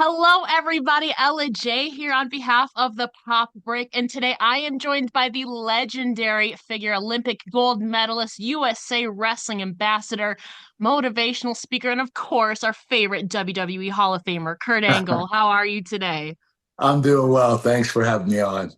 Hello, everybody. Ella J here on behalf of the Pop Break. And today I am joined by the legendary figure, Olympic gold medalist, USA Wrestling ambassador, motivational speaker, and of course, our favorite WWE Hall of Famer, Kurt Angle. How are you today? I'm doing well. Thanks for having me on.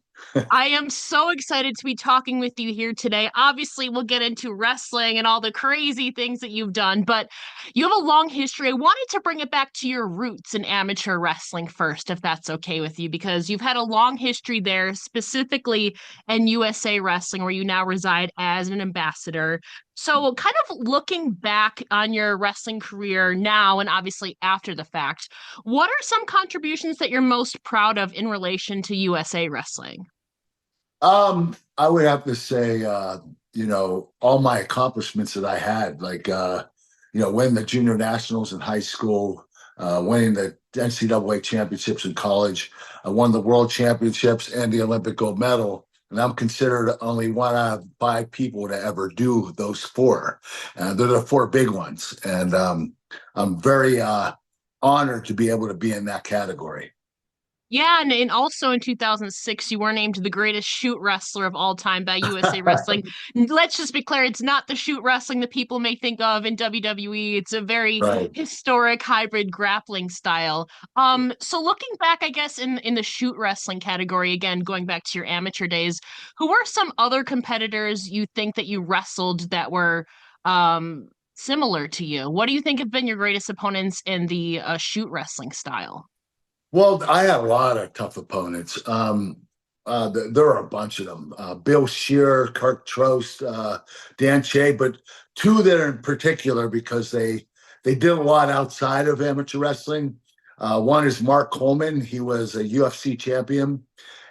I am so excited to be talking with you here today. Obviously, we'll get into wrestling and all the crazy things that you've done, but you have a long history. I wanted to bring it back to your roots in amateur wrestling first, if that's okay with you, because you've had a long history there, specifically in USA Wrestling, where you now reside as an ambassador. So, kind of looking back on your wrestling career now and obviously after the fact, what are some contributions that you're most proud of in relation to USA Wrestling? I would have to say, all my accomplishments that I had, winning the junior nationals in high school, winning the NCAA championships in college. I won the world championships and the Olympic gold medal. And I'm considered only one out of five people to ever do those four. They're the four big ones. And I'm very honored to be able to be in that category. Yeah, and also in 2006, you were named the greatest shoot wrestler of all time by USA Wrestling. Let's just be clear, it's not the shoot wrestling that people may think of in WWE. It's a very Right. historic hybrid grappling style. So looking back, I guess in the shoot wrestling category, again, going back to your amateur days, who were some other competitors you think that you wrestled that were similar to you? What do you think have been your greatest opponents in the shoot wrestling style? Well, I had a lot of tough opponents. There are a bunch of them. Bill Shear, Kirk Trost, Dan Che, but two that are in particular because they did a lot outside of amateur wrestling. One is Mark Coleman. He was a UFC champion.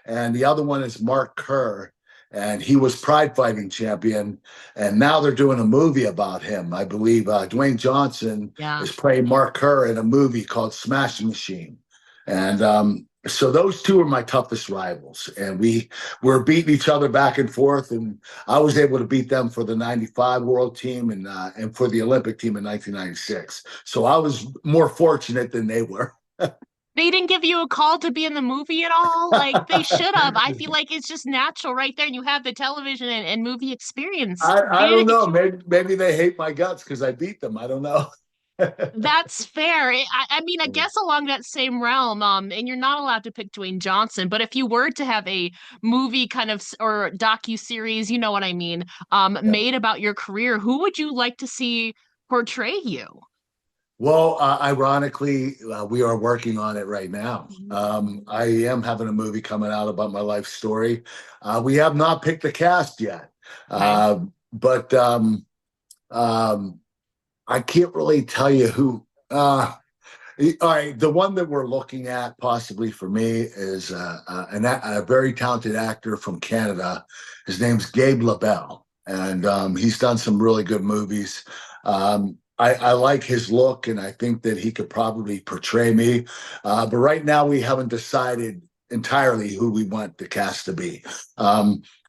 And the other one is Mark Kerr. And he was Pride Fighting champion. And now they're doing a movie about him. I believe Dwayne Johnson Yeah. is playing Mark Kerr in a movie called Smashing Machine. And so those two are my toughest rivals, and we were beating each other back and forth. And I was able to beat them for the '95 World Team and for the Olympic team in 1996. So I was more fortunate than they were. They didn't give you a call to be in the movie at all? Like they should have. I feel like it's just natural right there, and you have the television and movie experience. They I didn't don't get know. you. Maybe they hate my guts because I beat them. I don't know. That's fair. I mean, I guess along that same realm, and you're not allowed to pick Dwayne Johnson, but if you were to have a movie kind of or docu-series, you know what I mean, Yeah. made about your career, who would you like to see portray you? Well, ironically, we are working on it right now. I am having a movie coming out about my life story. We have not picked the cast yet, Okay. but um, I can't really tell you who. All right, the one that we're looking at possibly for me is a very talented actor from Canada. His name's Gabe LaBelle, and he's done some really good movies. I like his look, and I think that he could probably portray me. But right now, we haven't decided entirely who we want the cast to be.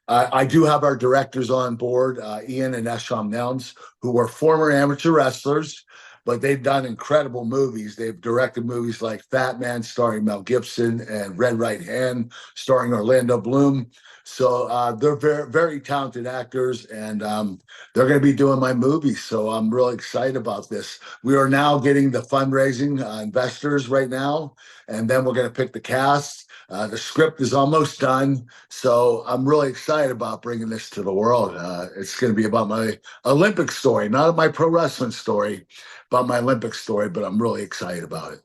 I do have our directors on board, Ian and Esham Nelms, who are former amateur wrestlers, but they've done incredible movies. They've directed movies like Fat Man, starring Mel Gibson, and Red Right Hand, starring Orlando Bloom. So they're very, very talented actors, and they're going to be doing my movies. So I'm really excited about this. We are now getting the fundraising investors right now, and then we're going to pick the cast. The script is almost done, so I'm really excited about bringing this to the world. It's going to be about my Olympic story, not my pro wrestling story, about my Olympic story, but I'm really excited about it.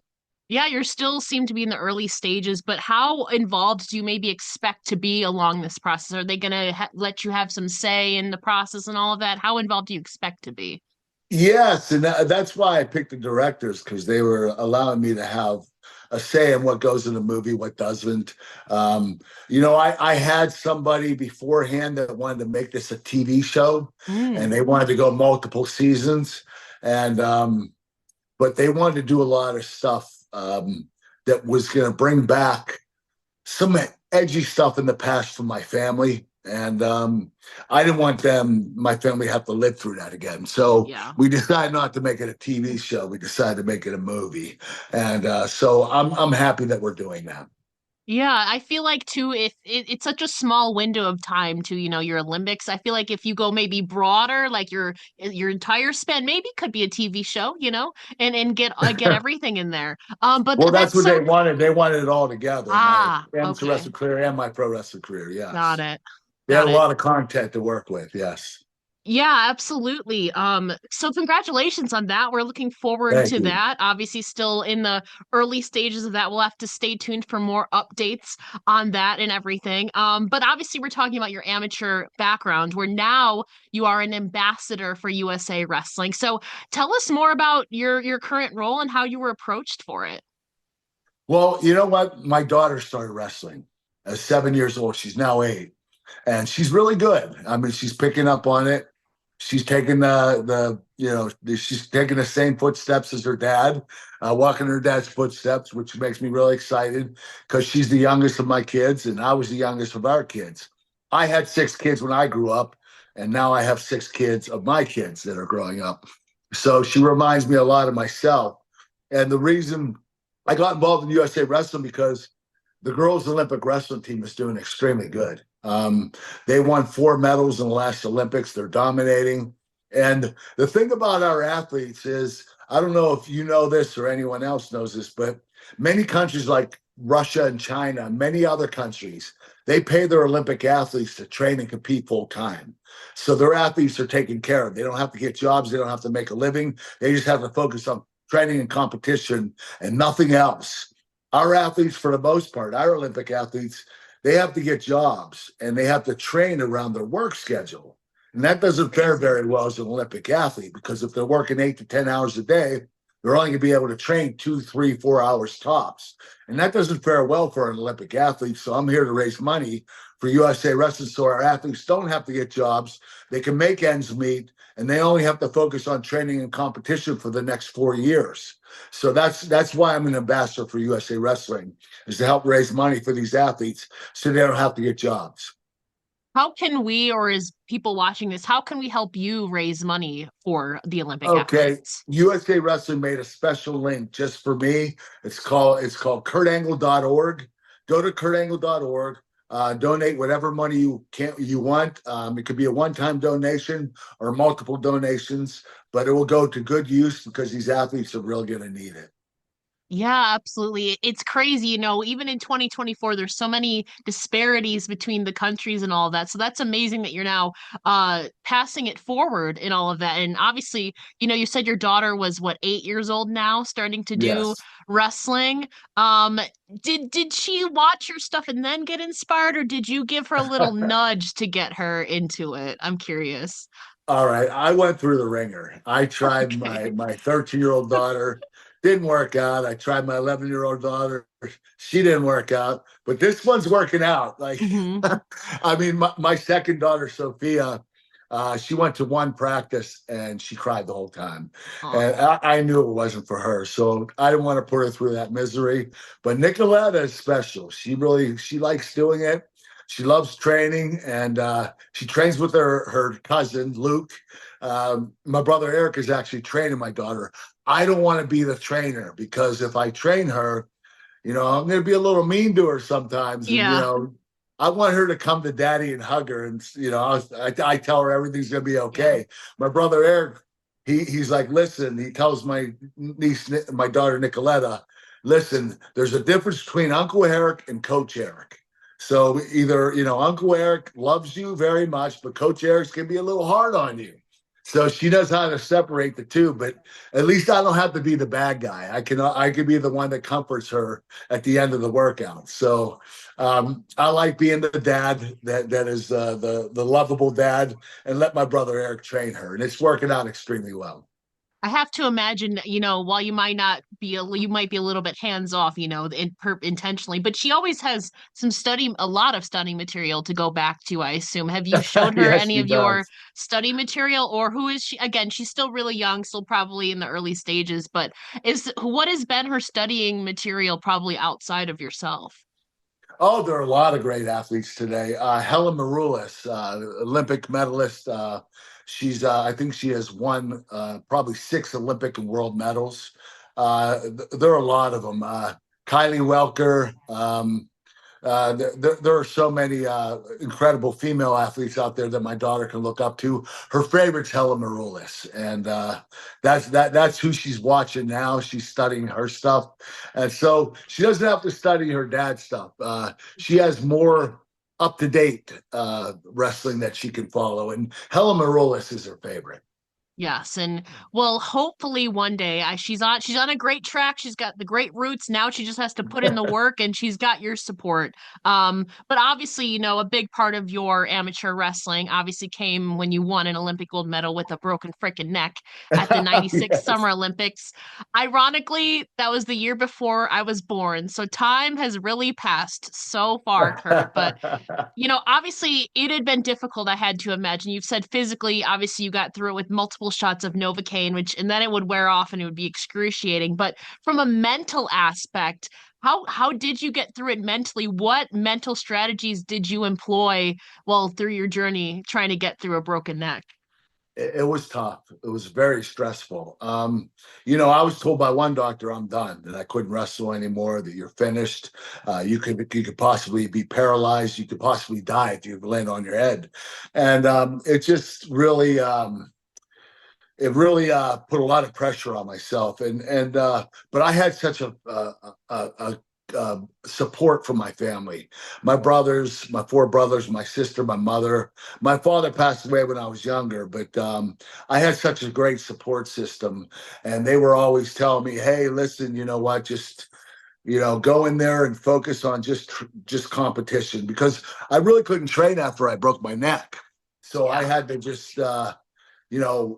Yeah, you're still seem to be in the early stages, but how involved do you maybe expect to be along this process? Are they going to let you have some say in the process and all of that? How involved do you expect to be? Yes, and that's why I picked the directors because they were allowing me to have a say in what goes in the movie, what doesn't. I had somebody beforehand that wanted to make this a TV show, and Mm. they wanted to go multiple seasons, and but they wanted to do a lot of stuff that was going to bring back some edgy stuff in the past from my family. And I didn't want my family, to have to live through that again. So Yeah. we decided not to make it a TV show. We decided to make it a movie. And so I'm happy that we're doing that. Yeah, I feel like too, if it's such a small window of time to, your Olympics, I feel like if you go maybe broader, like your entire span, maybe could be a TV show, and get everything in there. But Well, that's that's what they so wanted. They wanted it all together. My amateur okay, wrestling career and my pro wrestling career. got Yes. it, They had got a it. lot of content to work with. Yes. Yeah, absolutely. So congratulations on that. We're looking forward Thank to you. that. Obviously, still in the early stages of that. We'll have to stay tuned for more updates on that and everything. But obviously, we're talking about your amateur background, where now you are an ambassador for USA Wrestling. So tell us more about your current role and how you were approached for it. Well, you know what? My daughter started wrestling at 7 years old. She's now 8, and she's really good. I mean, she's picking up on it. She's taking she's taking the same footsteps as her dad, walking her dad's footsteps, which makes me really excited because she's the youngest of my kids, and I was the youngest of our kids. I had 6 kids when I grew up, and now I have 6 kids of my kids that are growing up. So she reminds me a lot of myself. And the reason I got involved in USA Wrestling because the girls' Olympic wrestling team is doing extremely good. They won 4 medals in the last Olympics. They're dominating. And the thing about our athletes is, I don't know if you know this or anyone else knows this, but many countries like Russia and China, many other countries, they pay their Olympic athletes to train and compete full time. So their athletes are taken care of. They don't have to get jobs. They don't have to make a living. They just have to focus on training and competition and nothing else. Our athletes, for the most part, our Olympic athletes, they have to get jobs and they have to train around their work schedule. And that doesn't fare very well as an Olympic athlete because if they're working 8 to 10 hours a day, they're only going to be able to train 2, 3, 4 hours tops. And that doesn't fare well for an Olympic athlete. So I'm here to raise money for USA Wrestling so our athletes don't have to get jobs. They can make ends meet and they only have to focus on training and competition for the next 4 years. So that's why I'm an ambassador for USA Wrestling, is to help raise money for these athletes so they don't have to get jobs. How can we, or as people watching this, how can we help you raise money for the Olympic Okay, athletes? USA Wrestling made a special link just for me. It's called kurtangle.org. Go to kurtangle.org. Donate whatever money you want. It could be a one-time donation or multiple donations, but it will go to good use because these athletes are really going to need it. Yeah, absolutely. It's crazy, even in 2024, there's so many disparities between the countries and all of that. So that's amazing that you're now passing it forward in all of that. And obviously, you said your daughter was what, 8 years old now, starting to do Yes. wrestling. Um, did she watch your stuff and then get inspired, or did you give her a little nudge to get her into it? I'm curious. All right, I went through the ringer. I tried Okay. my 13-year-old daughter, didn't work out. I tried my 11-year-old daughter, she didn't work out. But this one's working out. Like, Hmm. I mean, my second daughter, Sophia, she went to one practice and she cried the whole time, and I knew it wasn't for her. So I didn't want to put her through that misery. But Nicoletta is special. She likes doing it. She loves training, and she trains with her cousin Luke. My brother Eric is actually training my daughter. I don't want to be the trainer because if I train her, I'm going to be a little mean to her sometimes, and Yeah. I want her to come to daddy and hug her, and I tell her everything's going to be Yeah. okay. My brother Eric, he's like, listen. He tells my niece, my daughter Nicoletta, listen. There's a difference between Uncle Eric and Coach Eric. So either Uncle Eric loves you very much, but Coach Eric's can be a little hard on you. So she knows how to separate the two, but at least I don't have to be the bad guy. I can be the one that comforts her at the end of the workout. So I like being the dad that is the lovable dad, and let my brother Eric train her, and it's working out extremely well. I have to imagine, while you might not be, you might be a little bit hands off, intentionally, but she always has a lot of study material to go back to, I assume. Have you showed her Yes, any she of your does. study material, or who is she? Again, she's still really young, still probably in the early stages, but what has been her studying material probably outside of yourself? Oh, there are a lot of great athletes today. Helen Maroulis, Olympic medalist. I think she has won probably 6 Olympic and world medals. There are a lot of them. Kylie Welker. There are so many incredible female athletes out there that my daughter can look up to. Her favorite's Helen Maroulis, and that's who she's watching now. She's studying her stuff, and so she doesn't have to study her dad's stuff. She has more up to date wrestling that she can follow, and Helen Maroulis is her favorite. Yes, and well, hopefully one day she's on a great track. She's got the great roots. Now she just has to put in the work and she's got your support. But obviously, a big part of your amateur wrestling obviously came when you won an Olympic gold medal with a broken freaking neck at the 96 Yes. Summer Olympics. Ironically, that was the year before I was born. So time has really passed so far, Kurt, but obviously it had been difficult, I had to imagine. You've said physically, obviously you got through it with multiple shots of Novocaine, and then it would wear off and it would be excruciating. But from a mental aspect, how did you get through it mentally? What mental strategies did you employ through your journey trying to get through a broken neck? It was tough. It was very stressful. I was told by one doctor I'm done, that I couldn't wrestle anymore, that you're finished. You could possibly be paralyzed. You could possibly die if you land on your head. And it just really put a lot of pressure on myself. But I had such a support from my family, my brothers, my 4 brothers, my sister, my mother. My father passed away when I was younger, but I had such a great support system, and they were always telling me, "Hey, listen, you know what? Just go in there and focus on just competition," because I really couldn't train after I broke my neck, so I Yeah. had to just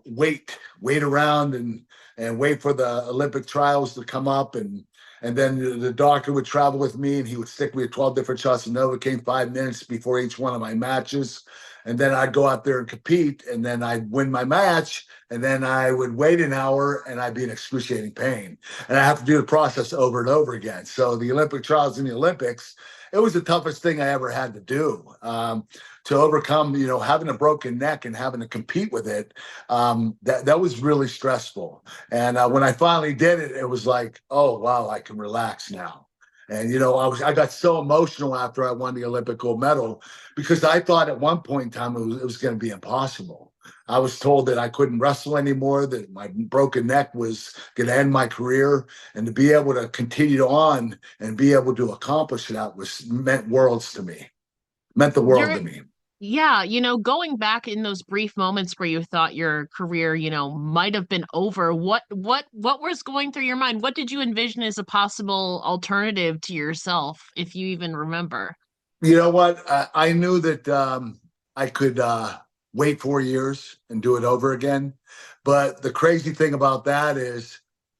wait around and wait for the Olympic trials to come up, and then the doctor would travel with me, and he would stick me with 12 different shots of Novocaine 5 minutes before each one of my matches. And then I'd go out there and compete, and then I'd win my match, and then I would wait an hour, and I'd be in excruciating pain. And I have to do the process over and over again. So the Olympic trials in the Olympics, it was the toughest thing I ever had to do. To overcome, having a broken neck and having to compete with it, that was really stressful. And when I finally did it, it was like, oh wow, I can relax now. And I got so emotional after I won the Olympic gold medal, because I thought at one point in time it was going to be impossible. I was told that I couldn't wrestle anymore, that my broken neck was going to end my career, and to be able to continue on and be able to accomplish that meant worlds to me, meant the world You're to me. Yeah, going back in those brief moments where you thought your career, might have been over, what was going through your mind? What did you envision as a possible alternative to yourself, if you even remember? You know what? I knew that I could wait 4 years and do it over again. But the crazy thing about that is,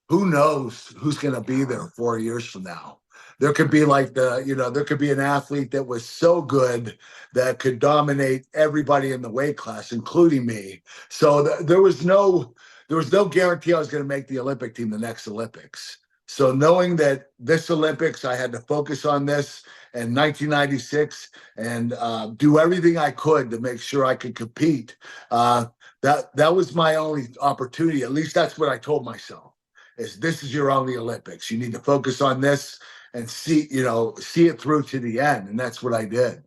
who knows who's going to be there 4 years from now? There could be there could be an athlete that was so good that could dominate everybody in the weight class, including me. So there was no guarantee I was going to make the Olympic team the next Olympics. So knowing that this Olympics, I had to focus on this in 1996 and do everything I could to make sure I could compete. That was my only opportunity. At least that's what I told myself. Is this is your only Olympics? You need to focus on this and see it through to the end. And that's what I did.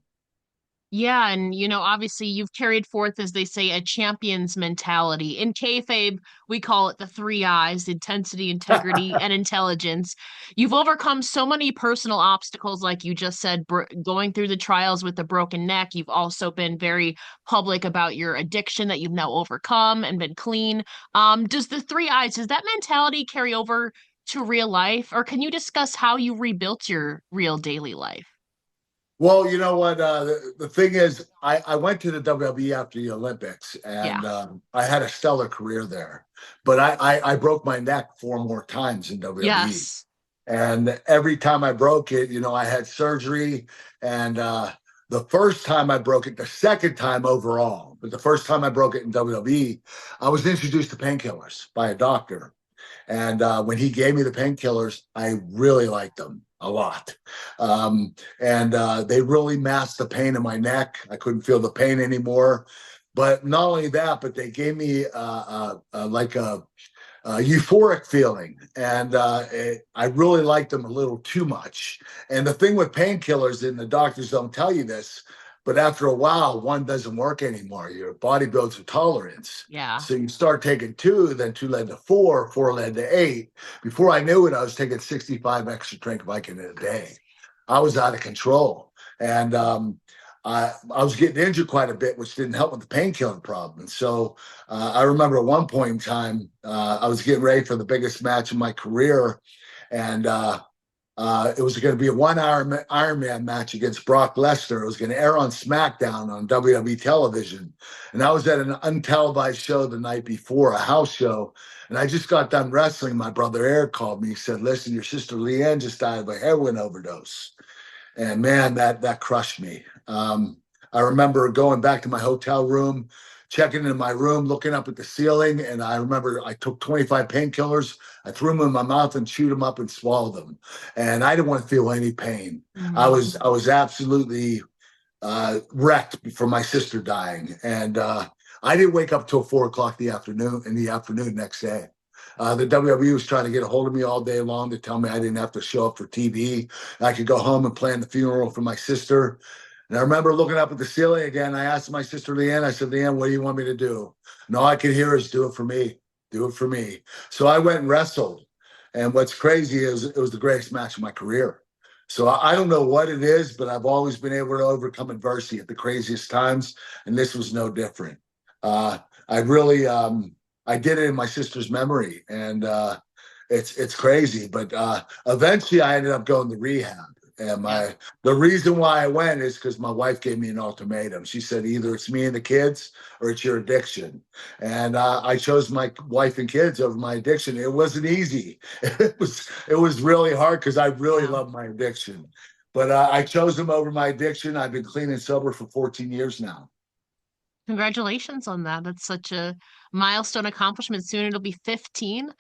Yeah, and obviously you've carried forth, as they say, a champion's mentality. In kayfabe, we call it the 3 I's: intensity, integrity, and intelligence. You've overcome so many personal obstacles, like you just said, going through the trials with a broken neck. You've also been very public about your addiction that you've now overcome and been clean. Does that mentality carry over to real life, or can you discuss how you rebuilt your real daily life? Well, you know what? The thing is, I went to the WWE after the Olympics, Yeah. and I had a stellar career there. But I broke my neck 4 more times in WWE. Yes. And every time I broke it, I had surgery. And the first time I broke it, the second time overall, but the first time I broke it in WWE, I was introduced to painkillers by a doctor. And when he gave me the painkillers, I really liked them. a lot. And they really masked the pain in my neck. I couldn't feel the pain anymore. But not only that, but they gave me like a euphoric feeling, and I really liked them a little too much. And the thing with painkillers, and the doctors don't tell you this, but after a while, one doesn't work anymore. Your body builds a tolerance. Yeah. So you start taking two, then two led to four, four led to eight. Before I knew it, I was taking 65 extra drink Vicodin in a day. I was out of control. And I was getting injured quite a bit, which didn't help with the painkiller problem. And so I remember at one point in time, I was getting ready for the biggest match of my career, and it was going to be a 1 hour Ironman match against Brock Lesnar. It was going to air on SmackDown on WWE television. And I was at an untelevised show the night before, a house show. And I just got done wrestling. My brother Eric called me. He said, "Listen, your sister Leanne just died of a heroin overdose." And man, that crushed me. I remember going back to my hotel room, checking into my room, looking up at the ceiling, and I remember I took 25 painkillers. I threw them in my mouth and chewed them up and swallowed them, and I didn't want to feel any pain. Mhm. I was absolutely wrecked for my sister dying, and I didn't wake up till 4 o'clock in the afternoon next day. The WWE was trying to get a hold of me all day long to tell me I didn't have to show up for TV. I could go home and plan the funeral for my sister. And I remember looking up at the ceiling again. I asked my sister Leanne, I said, "Leanne, what do you want me to do?" And all I could hear is, "Do it for me. Do it for me." So I went and wrestled. And what's crazy is it was the greatest match of my career. So I don't know what it is, but I've always been able to overcome adversity at the craziest times. And this was no different. I really, I did it in my sister's memory. And it's crazy. But eventually I ended up going to rehab. And Yeah. the reason why I went is because my wife gave me an ultimatum. She said, either it's me and the kids or it's your addiction. And I chose my wife and kids over my addiction. It wasn't easy. It was really hard because I really Yeah. love my addiction. But I chose them over my addiction. I've been clean and sober for 14 years now. Congratulations on that. That's such a milestone accomplishment. Soon it'll be 15.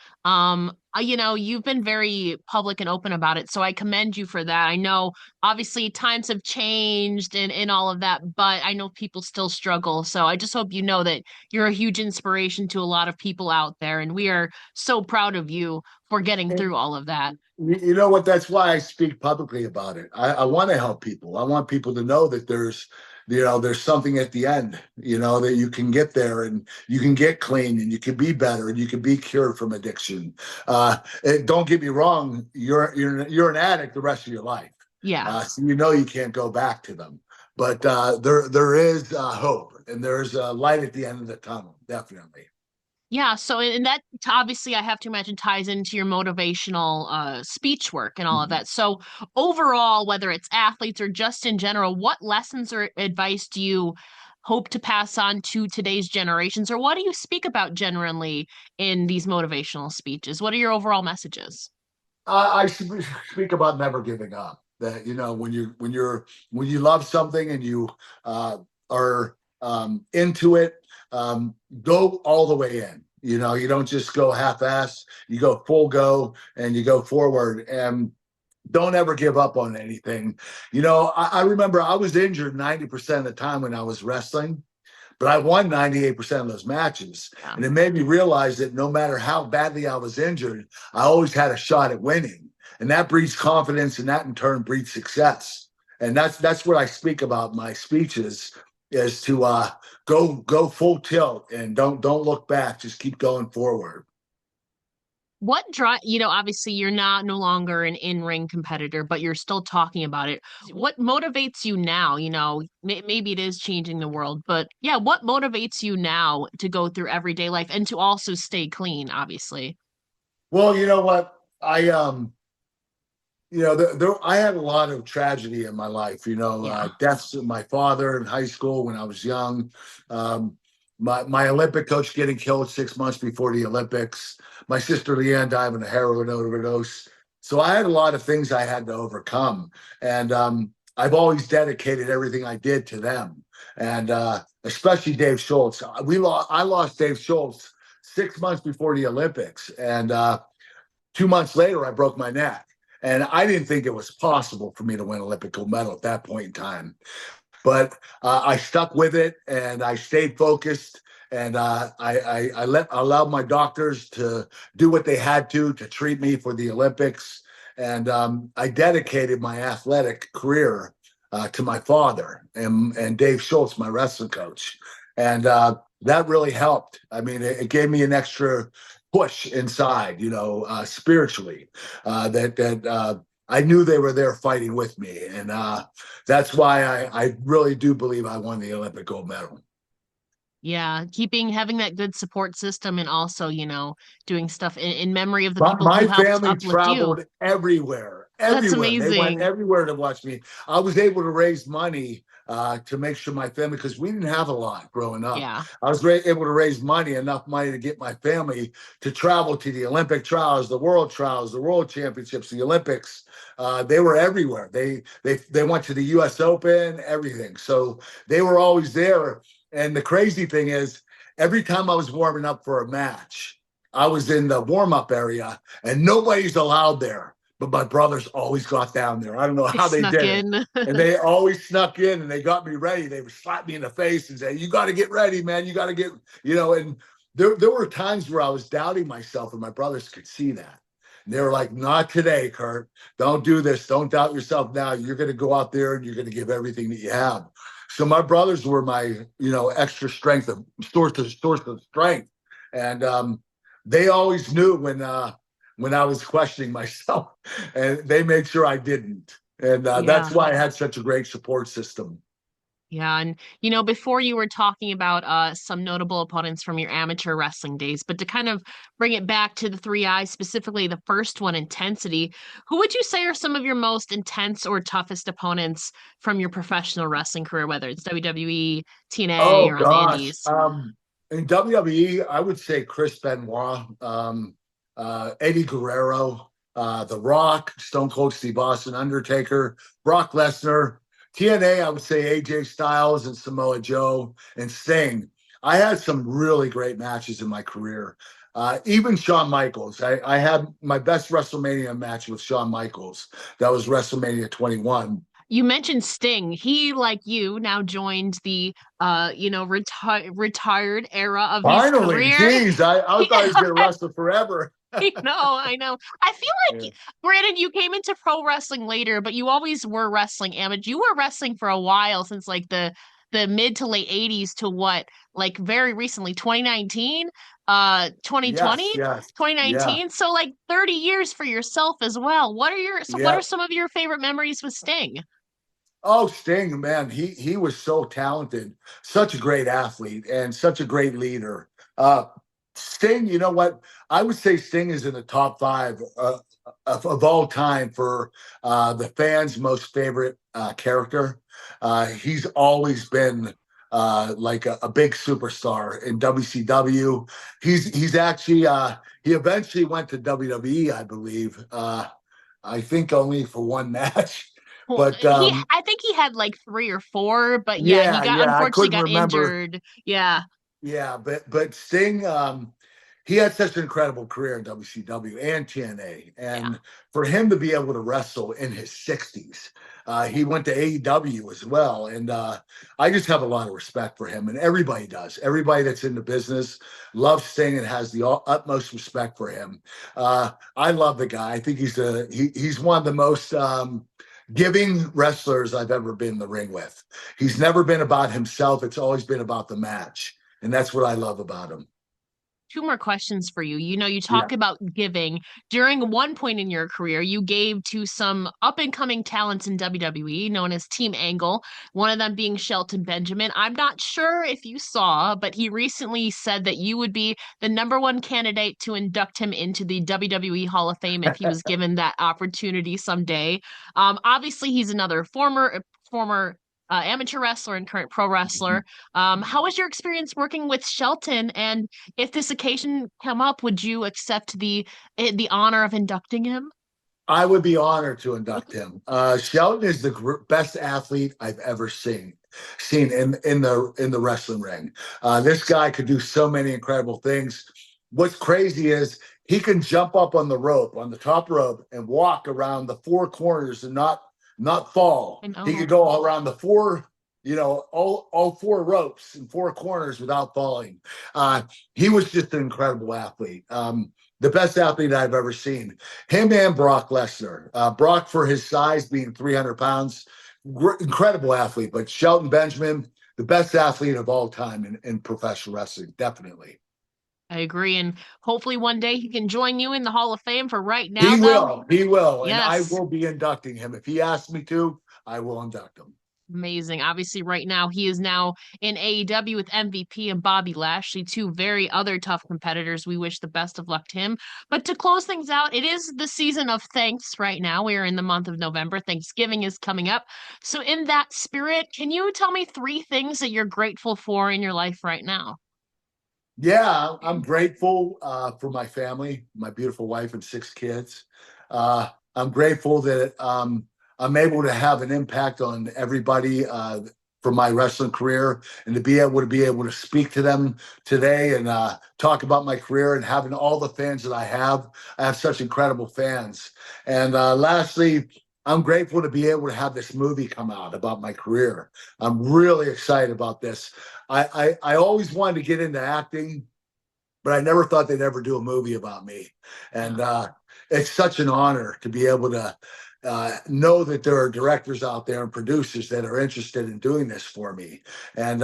You've been very public and open about it, so I commend you for that. I know obviously times have changed and all of that, but I know people still struggle. So I just hope you know that you're a huge inspiration to a lot of people out there, and we are so proud of you for getting And through all of that. you know what? That's why I speak publicly about it. I want to help people. I want people to know that there's something at the end, that you can get there and you can get clean and you can be better and you can be cured from addiction. And don't get me wrong, you're an addict the rest of your life. Yes. So you can't go back to them. But there is hope and there's a light at the end of the tunnel, definitely. Yeah, so and that obviously I have to imagine ties into your motivational speech work and all of that. So overall, whether it's athletes or just in general, what lessons or advice do you hope to pass on to today's generations, or what do you speak about generally in these motivational speeches? What are your overall messages? I speak about never giving up. That when you love something and you are into it, go all the way in. You don't just go half-ass. You go full go and you go forward. And don't ever give up on anything. I remember I was injured 90% of the time when I was wrestling, but I won 98% of those matches. Yeah. And it made me realize that no matter how badly I was injured, I always had a shot at winning. And that breeds confidence, and that in turn breeds success. And that's what I speak about in my speeches is to go full tilt and don't look back. Just keep going forward. What drive, obviously you're not no longer an in-ring competitor, but you're still talking about it. What motivates you now? Maybe it is changing the world, but yeah, what motivates you now to go through everyday life and to also stay clean, obviously? Well, you know what? I had a lot of tragedy in my life. Yeah. Deaths of my father in high school when I was young. Um, my Olympic coach getting killed 6 months before the Olympics. My sister Leanne died of a heroin overdose. So I had a lot of things I had to overcome, and I've always dedicated everything I did to them, and especially Dave Schultz. I lost Dave Schultz 6 months before the Olympics, and 2 months later I broke my neck. And I didn't think it was possible for me to win Olympic gold medal at that point in time. But I stuck with it and I stayed focused. And allowed my doctors to do what they had to treat me for the Olympics. And I dedicated my athletic career to my father and Dave Schultz, my wrestling coach. And that really helped. I mean, it gave me an extra push inside, spiritually, that I knew they were there fighting with me. And that's why I really do believe I won the Olympic gold medal. Yeah, having that good support system and also, doing stuff in memory of the My, people my who helped family uplift you. traveled everywhere, That's everywhere. They went amazing. everywhere to watch me. I was able to raise money to make sure my family, because we didn't have a lot growing up. Yeah. I was able to raise enough money to get my family to travel to the Olympic trials, the world trials, the world championships, the Olympics. They were everywhere. They went to the U.S. Open, everything. So they were always there. And the crazy thing is, every time I was warming up for a match, I was in the warm-up area and nobody's allowed there. But my brothers always got down there. I don't know They how they snuck did it. in. And they always snuck in and they got me ready. They would slap me in the face and say, "You got to get ready, man. You got to get," and there were times where I was doubting myself and my brothers could see that. And they were like, "Not today, Kurt. Don't do this. Don't doubt yourself now. You're going to go out there and you're going to give everything that you have." So my brothers were my, extra strength, source of strength. And they always knew when I was questioning myself, and they made sure I didn't. And that's Yeah. why I had such a great support system. Yeah, and before you were talking about some notable opponents from your amateur wrestling days, but to kind of bring it back to the three eyes, specifically the first one, intensity, who would you say are some of your most intense or toughest opponents from your professional wrestling career, whether it's WWE, TNA, Oh or on the gosh, Indies? in WWE, I would say Chris Benoit, Eddie Guerrero, The Rock, Stone Cold Steve Austin, Undertaker, Brock Lesnar. TNA, I would say AJ Styles and Samoa Joe and Sting. I had some really great matches in my career. Even Shawn Michaels. I had my best WrestleMania match with Shawn Michaels. That was WrestleMania 21. You mentioned Sting. He, like you, now joined the retired era of his Finally, career. geez, I thought he was going to wrestle forever. I know. I feel Yeah. like, granted, you came into pro wrestling later, but you always were wrestling amateur. You were wrestling for a while, since like the mid to late 80s to what, like very recently, 2019, 2020, Yes, yes, yeah, 2019. So like 30 years for yourself as well. What yeah. are some of your favorite memories with Sting? Oh, Sting, man, he was so talented, such a great athlete, and such a great leader. Sting, you know what? I would say Sting is in the top five of all time for the fans' most favorite character. He's always been like a big superstar in WCW. He's actually he eventually went to WWE, I believe. I think only for one match. Well, But I think he had like three or four, but yeah, he yeah, got yeah, I unfortunately couldn't got remember. injured. Yeah. Yeah, but Sting, he had such an incredible career in WCW and TNA, Yeah. and for him to be able to wrestle in his 60s, he went to AEW as well, and I just have a lot of respect for him, and everybody does. Everybody that's in the business loves Sting and has the utmost respect for him. I love the guy. I think he's one of the most giving wrestlers I've ever been in the ring with. He's never been about himself. It's always been about the match. And that's what I love about him. Two more questions for you. You Yeah. talk about giving. During one point in your career, you gave to some up and coming talents in WWE known as Team Angle, one of them being Shelton Benjamin. I'm not sure if you saw, but he recently said that you would be the number one candidate to induct him into the WWE Hall of Fame if he was given that opportunity someday. Obviously, he's another former amateur wrestler and current pro wrestler. How was your experience working with Shelton? And if this occasion come up, would you accept the honor of inducting him? I would be honored to induct him. Shelton is the best athlete I've ever seen in the wrestling ring. This guy could do so many incredible things. what's crazy is he can jump up on the rope, on the top rope, and walk around the four corners and not fall. I He know. could go around the four, all four ropes and four corners without falling. Uh, he was just an incredible athlete. The best athlete I've ever seen. Him and Brock Lesnar. Brock, for his size, being 300 pounds, incredible athlete. But Shelton Benjamin, the best athlete of all time in professional wrestling, definitely. I agree. And hopefully one day he can join you in the Hall of Fame. For right now, He though, will. He will. And I yes. will be inducting him. If he asks me to, I will induct him. Amazing. Obviously, right now he is now in AEW with MVP and Bobby Lashley, two very other tough competitors. We wish the best of luck to him. But to close things out, it is the season of thanks right now. We are in the month of November. Thanksgiving is coming up. So, in that spirit, can you tell me three things that you're grateful for in your life right now? Yeah, I'm grateful for my family, my beautiful wife and six kids. I'm grateful that I'm able to have an impact on everybody for my wrestling career, and to be able to speak to them today and talk about my career and having all the fans that I have. I have such incredible fans. And lastly, I'm grateful to be able to have this movie come out about my career. I'm really excited about this. I always wanted to get into acting, but I never thought they'd ever do a movie about me. And it's such an honor to be able to know that there are directors out there and producers that are interested in doing this for me. And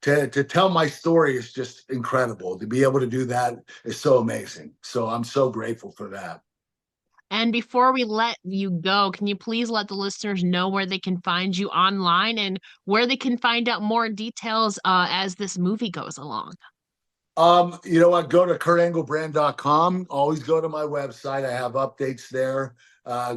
to tell my story is just incredible. To be able to do that is so amazing. So I'm so grateful for that. And before we let you go, can you please let the listeners know where they can find you online and where they can find out more details as this movie goes along? You know what? Go to kurtanglebrand.com. Always go to my website. I have updates there.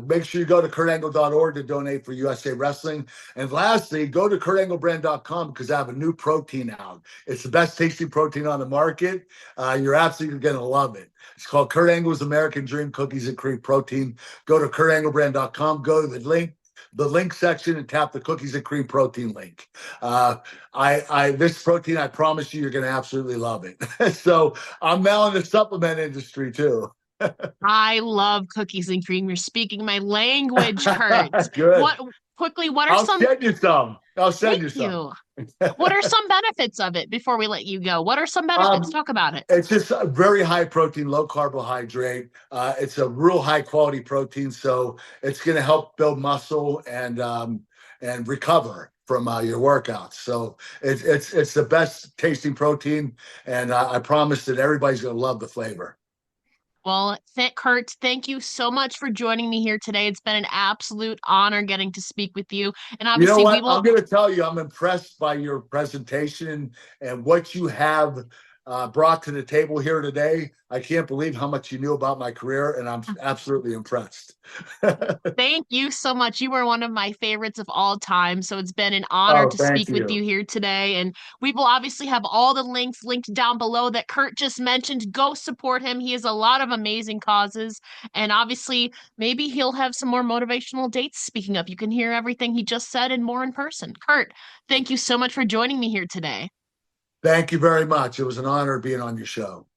Make sure you go to kurtangle.org to donate for USA Wrestling. And lastly, go to kurtanglebrand.com because I have a new protein out. It's the best tasting protein on the market. You're absolutely going to love it. It's called Kurt Angle's American Dream Cookies and Cream Protein. Go to kurtanglebrand.com. Go to the link section and tap the cookies and cream protein link. This protein, I promise you're going to absolutely love it. So I'm now in the supplement industry too. I love cookies and cream. You're speaking my language, Kurt. Good. What quickly, what are I'll some send you some. I'll send thank you some. you. What are some benefits of it before we let you go? What are some benefits? um, Talk about it. it's just a very high protein, low carbohydrate. It's a real high quality protein, so it's going to help build muscle and recover from your workouts. So it's the best tasting protein, and I promise that everybody's going to love the flavor. Well, Kurt, thank you so much for joining me here today. It's been an absolute honor getting to speak with you. And You know obviously, we what? I'm will going to tell you, I'm impressed by your presentation and what you have brought to the table here today. I can't believe how much you knew about my career, and I'm absolutely impressed. thank you so much. You were one of my favorites of all time. So it's been an honor Oh, to thank speak with you. you here today. And we will obviously have all the links linked down below that Kurt just mentioned. Go support him. He has a lot of amazing causes. And obviously, maybe he'll have some more motivational dates speaking of. You can hear everything he just said and more in person. Kurt, thank you so much for joining me here today. Thank you very much. It was an honor being on your show.